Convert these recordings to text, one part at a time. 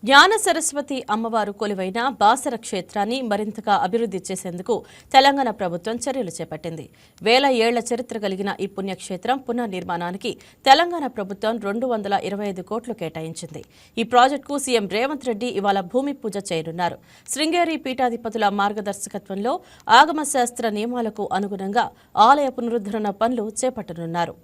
జ్ఞాన సరస్వతి అమ్మవారు కొలువైన బాసర క్షేత్రాన్ని మరింతగా అభివృద్ధి చేసేందుకు తెలంగాణ ప్రభుత్వం చర్యలు చేపట్టింది. వేల ఏళ్ల చరిత్ర కలిగిన ఈ పుణ్యక్షేత్రం పునర్నిర్మాణానికి తెలంగాణ ప్రభుత్వం 225 కోట్లు కేటాయించింది. ఈ ప్రాజెక్టుకు సీఎం రేవంత్ రెడ్డి ఇవాళ భూమి పూజ చేయనున్నారు. శృంగేరి పీఠాధిపతుల మార్గదర్శకత్వంలో ఆగమ శాస్త్ర నియమాలకు అనుగుణంగా ఆలయ పునరుద్ధరణ పనులు చేపట్టనున్నారు.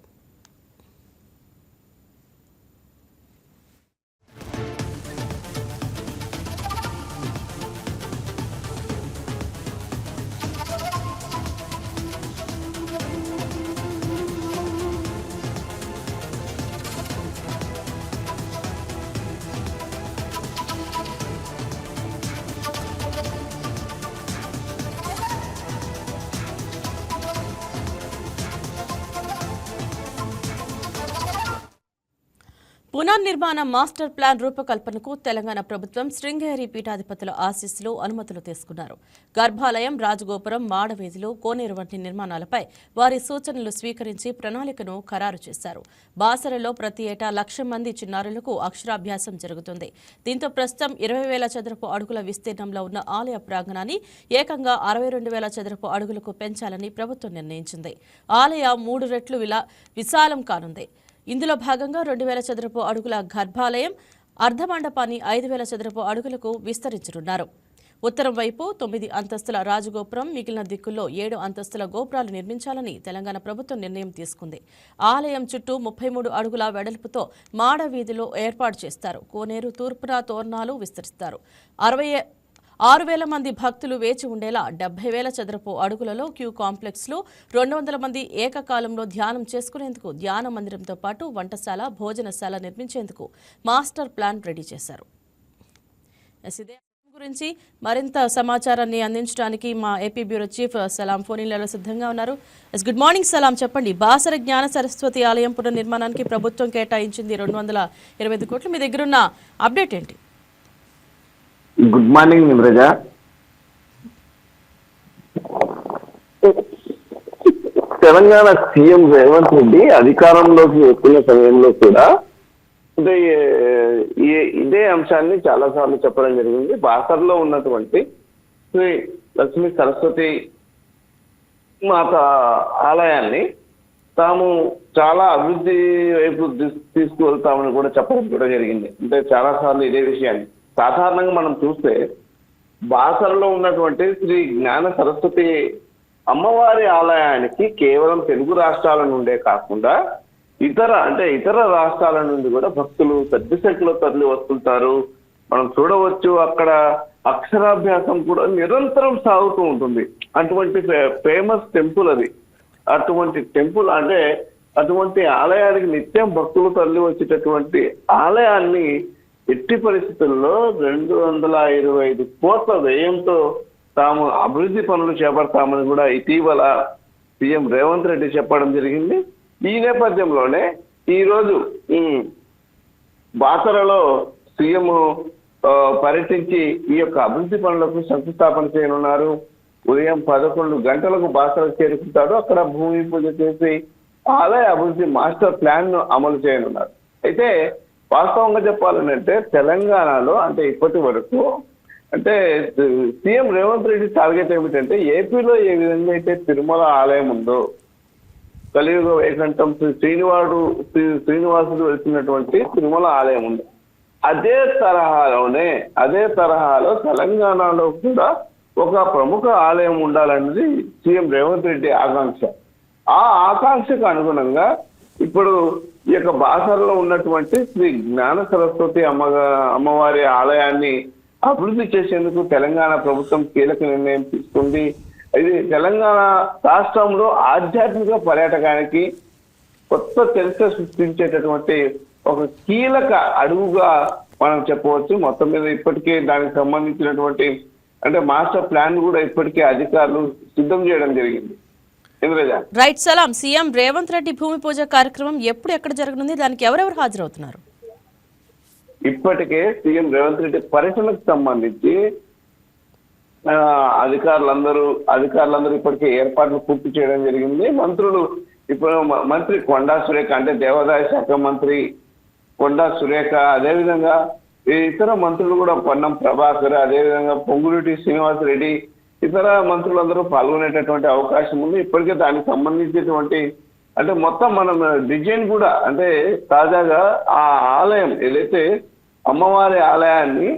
పునర్నిర్మాణ మాస్టర్ ప్లాన్ రూపకల్పనకు తెలంగాణ ప్రభుత్వం శృంగేరి పీఠాధిపతుల ఆశీస్సులు అనుమతులు తీసుకున్నారు. గర్భాలయం, రాజగోపురం, మాడవీధులు, కోనేరు వంటి నిర్మాణాలపై వారి సూచనలు స్వీకరించి ప్రణాళికను ఖరారు చేశారు. బాసరలో ప్రతి ఏటా 1,00,000 మంది చిన్నారులకు అక్షరాభ్యాసం జరుగుతుంది. దీంతో ప్రస్తుతం 20,000 చదరపు అడుగుల విస్తీర్ణంలో ఉన్న ఆలయ ప్రాంగణాన్ని ఏకంగా 62,000 చదరపు అడుగులకు పెంచాలని ప్రభుత్వం నిర్ణయించింది. ఆలయ 3 రెట్లు విశాలం కానుంది. ఇందులో భాగంగా 2,000 చదరపు అడుగుల గర్భాలయం, అర్ధమండపాన్ని 5,000 చదరపు అడుగులకు విస్తరించనున్నారు. ఉత్తరం వైపు 9 అంతస్తుల రాజగోపురం, మిగిలిన దిక్కుల్లో 7 అంతస్తుల గోపురాలు నిర్మించాలని తెలంగాణ ప్రభుత్వం నిర్ణయం తీసుకుంది. ఆలయం చుట్టూ 33 అడుగుల వెడల్పుతో మాడ వీధిలో ఏర్పాటు చేస్తారు. కోనేరు తూర్పున తోరణాలు విస్తరిస్తారు. 6,000 మంది భక్తులు వేచి ఉండేలా 70,000 చదరపు అడుగులలో క్యూ కాంప్లెక్స్లో 200 మంది ఏకకాలంలో ధ్యానం చేసుకునేందుకు ధ్యాన మందిరంతో పాటు వంటశాల, భోజనశాల నిర్మించేందుకు మాస్టర్ ప్లాన్ రెడీ చేశారు. ఇదే గురించి మరింత సమాచారాన్ని అందించడానికి మా ఏపీ బ్యూరో చీఫ్ సలాం ఫోన్లలో సిద్ధంగా ఉన్నారు. గుడ్ మార్నింగ్ సలాం, చెప్పండి. బాసర జ్ఞాన సరస్వతి ఆలయం పునర్నిర్మాణానికి ప్రభుత్వం కేటాయించింది 225 కోట్లు. మీ దగ్గరున్న అప్డేట్ ఏంటి? గుడ్ మార్నింగ్ నిమ్రజ. తెలంగాణ సీఎం రేవంత్ రెడ్డి అధికారంలోకి వచ్చిన సమయంలో కూడా ఇదే అంశాన్ని చాలా సార్లు చెప్పడం జరిగింది. బాసర్లో ఉన్నటువంటి శ్రీ లక్ష్మీ సరస్వతి మాత ఆలయాన్ని తాము చాలా అభివృద్ధి వైపు తీసుకువెళ్తామని కూడా చెప్పడం కూడా జరిగింది. అంటే చాలా సార్లు ఇదే విషయాన్ని సాధారణంగా మనం చూస్తే బాసరలో ఉన్నటువంటి శ్రీ జ్ఞాన సరస్వతి అమ్మవారి ఆలయానికి కేవలం తెలుగు రాష్ట్రాల నుండే కాకుండా ఇతర రాష్ట్రాల నుండి కూడా భక్తులు పెద్ద సంఖ్యలో తరలి వస్తుంటారు. మనం చూడవచ్చు, అక్కడ అక్షరాభ్యాసం కూడా నిరంతరం సాగుతూ ఉంటుంది. అటువంటి ఫేమస్ టెంపుల్ అది. అటువంటి టెంపుల్ అంటే అటువంటి ఆలయానికి నిత్యం భక్తులు తరలి వచ్చేటటువంటి ఆలయాన్ని ఎట్టి పరిస్థితుల్లో 225 కోట్ల వ్యయంతో తాము అభివృద్ధి పనులు చేపడతామని కూడా ఇటీవల సీఎం రేవంత్ రెడ్డి చెప్పడం జరిగింది. ఈ నేపథ్యంలోనే ఈరోజు బాసరలో సీఎం పర్యటించి ఈ యొక్క అభివృద్ధి పనులకు శంకుస్థాపన చేయనున్నారు. ఉదయం 11 గంటలకు బాసర చేరుకుంటారు. అక్కడ భూమి పూజ చేసి ఆలయ అభివృద్ధి మాస్టర్ ప్లాన్ ను అమలు చేయనున్నారు. అయితే వాస్తవంగా చెప్పాలంటే తెలంగాణలో అంటే ఇప్పటి వరకు అంటే సీఎం రేవంత్ రెడ్డి టార్గెట్ ఏమిటంటే ఏపీలో ఏ విధంగా అయితే తిరుమల ఆలయం ఉందో, కలియుగ వైకుంఠం శ్రీనివాసుడు వెళ్తున్నటువంటి తిరుమల ఆలయం ఉంది, అదే తరహాలో తెలంగాణలో కూడా ఒక ప్రముఖ ఆలయం ఉండాలన్నది సీఎం రేవంత్ రెడ్డి ఆకాంక్ష. ఆ ఆకాంక్షకు అనుగుణంగా ఇప్పుడు ఈ యొక్క బాసరలో ఉన్నటువంటి శ్రీ జ్ఞాన సరస్వతి అమ్మవారి ఆలయాన్ని అభివృద్ధి చేసేందుకు తెలంగాణ ప్రభుత్వం కీలక నిర్ణయం తీసుకుంది. ఇది తెలంగాణ రాష్ట్రంలో ఆధ్యాత్మిక పర్యాటకానికి కొత్త చరిత్ర సృష్టించేటటువంటి ఒక కీలక అడుగుగా మనం చెప్పవచ్చు. మొత్తం మీద ఇప్పటికే దానికి సంబంధించినటువంటి అంటే మాస్టర్ ప్లాన్ కూడా ఇప్పటికే అధికారులు సిద్ధం చేయడం జరిగింది. రైట్ సలాం, సీఎం రేవంత్ రెడ్డి భూమి పూజ కార్యక్రమం ఎప్పుడు ఎక్కడ జరగనుంది? దానికి ఎవరెవరు హాజరవుతున్నారు? ఇప్పటికే సీఎం రేవంత్ రెడ్డి పర్యటనకు సంబంధించి అధికారులందరూ ఇప్పటికే ఏర్పాట్లు పూర్తి చేయడం జరిగింది. మంత్రులు ఇప్పుడు మంత్రి కొండా సురేఖ అంటే దేవాదాయ శాఖ మంత్రి కొండా సురేఖ, అదేవిధంగా ఈ ఇతర మంత్రులు కూడా పొన్నం ప్రభాకర్, అదేవిధంగా పొంగులేటి శ్రీనివాస్ రెడ్డి, ఇతర మంత్రులందరూ పాల్గొనేటటువంటి అవకాశం ఉంది. ఇప్పటికే దానికి సంబంధించినటువంటి అంటే మొత్తం మనం డిజైన్ కూడా అంటే తాజాగా ఆ ఆలయం ఏదైతే అమ్మవారి ఆలయాన్ని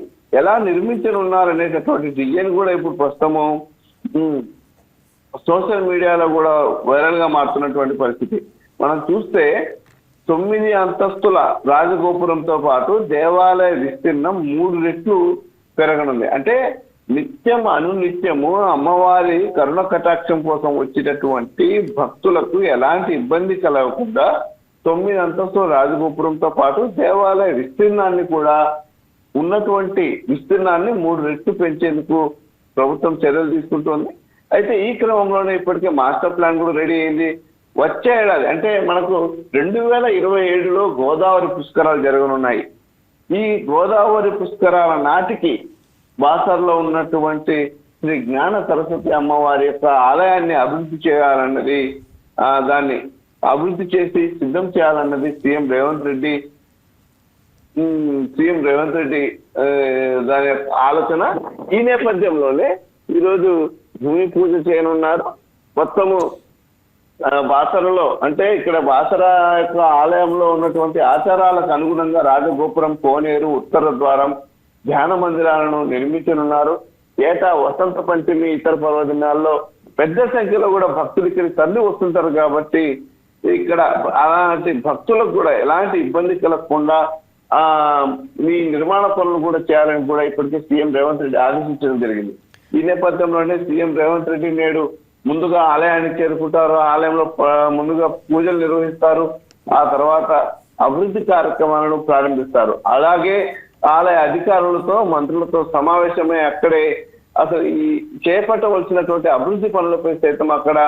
ఎలా నిర్మించనున్నారనేటటువంటి డిజైన్ కూడా ఇప్పుడు ప్రస్తుతము సోషల్ మీడియాలో కూడా వైరల్ గా మారుతున్నటువంటి పరిస్థితి. మనం చూస్తే 9 అంతస్తుల రాజగోపురంతో పాటు దేవాలయ విస్తీర్ణం 3 రెట్లు పెరగనుంది. అంటే నిత్యం అనునిత్యము అమ్మవారి కరుణ కటాక్షం కోసం వచ్చేటటువంటి భక్తులకు ఎలాంటి ఇబ్బంది కలగకుండా 9 అంతస్తుల రాజగోపురంతో పాటు దేవాలయ విస్తీర్ణాన్ని కూడా ఉన్నటువంటి విస్తీర్ణాన్ని 3 రెట్లు పెంచేందుకు ప్రభుత్వం చర్యలు తీసుకుంటోంది. అయితే ఈ క్రమంలోనే ఇప్పటికే మాస్టర్ ప్లాన్ కూడా రెడీ అయింది. వచ్చే ఏడాది అంటే మనకు 2027లో గోదావరి పుష్కరాలు జరగనున్నాయి. ఈ గోదావరి పుష్కరాల నాటికి బాసర్లో ఉన్నటువంటి శ్రీ జ్ఞాన సరస్వతి అమ్మవారి యొక్క ఆలయాన్ని అభివృద్ధి చేయాలన్నది, దాన్ని అభివృద్ధి చేసి సిద్ధం చేయాలన్నది సీఎం రేవంత్ రెడ్డి దాని యొక్క ఆలోచన. ఈ నేపథ్యంలోనే ఈరోజు భూమి పూజ చేయనున్నారు. మొత్తము బాసరలో అంటే ఇక్కడ బాసర యొక్క ఆలయంలో ఉన్నటువంటి ఆచారాలకు అనుగుణంగా రాజగోపురం, కోనేరు, ఉత్తర ద్వారం, ధ్యాన మందిరాలను నిర్మించనున్నారు. ఏటా వసంత పంచమి, ఇతర పర్వదినాల్లో పెద్ద సంఖ్యలో కూడా భక్తులు ఇక్కడికి తరలి వస్తుంటారు. కాబట్టి ఇక్కడ అలాంటి భక్తులకు కూడా ఎలాంటి ఇబ్బంది కలగకుండా ఈ నిర్మాణ పనులు కూడా చేయాలని కూడా ఇప్పటికే సీఎం రేవంత్ రెడ్డి ఆదేశించడం జరిగింది. ఈ నేపథ్యంలోనే సీఎం రేవంత్ రెడ్డి నేడు ముందుగా ఆలయానికి చేరుకుంటారు. ఆలయంలో ముందుగా పూజలు నిర్వహిస్తారు. ఆ తర్వాత అభివృద్ధి కార్యక్రమాలను ప్రారంభిస్తారు. అలాగే ఆలయ అధికారులతో, మంత్రులతో సమావేశమై అక్కడే అసలు ఈ చేపట్టవలసినటువంటి అభివృద్ధి పనులపై సైతం అక్కడ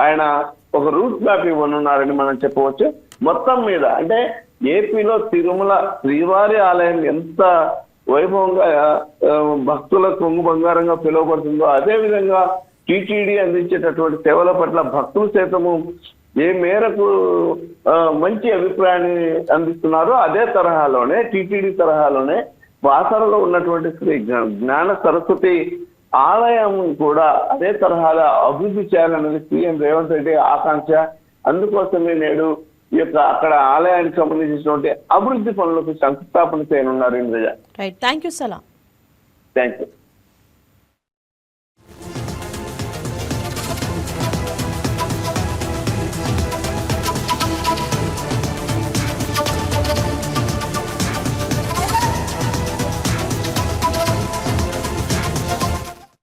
ఆయన ఒక రూట్ మ్యాప్ ఇవ్వనున్నారని మనం చెప్పవచ్చు. మొత్తం మీద అంటే ఏపీలో తిరుమల శ్రీవారి ఆలయం ఎంత వైభవంగా భక్తుల కొంగు బంగారంగా పిలువబడుతుందో, అదే విధంగా టీటీడీ అందించేటటువంటి సేవల పట్ల భక్తులు సైతము ఏ మేరకు మంచి అభిప్రాయాన్ని అందిస్తున్నారో అదే తరహాలోనే టీటీడీ తరహాలోనే బాసరలో ఉన్నటువంటి శ్రీ జ్ఞాన సరస్వతి ఆలయం కూడా అదే తరహాలో అభివృద్ధి చేయాలన్నది సీఎం రేవంత్ రెడ్డి ఆకాంక్ష. అందుకోసమే నేడు ఈ యొక్క అక్కడ ఆలయానికి సంబంధించినటువంటి అభివృద్ధి పనులకు శంకుస్థాపన చేయనున్నారు. ఇంద్రజ, రైట్, థ్యాంక్ యూ సలాం. Thank you.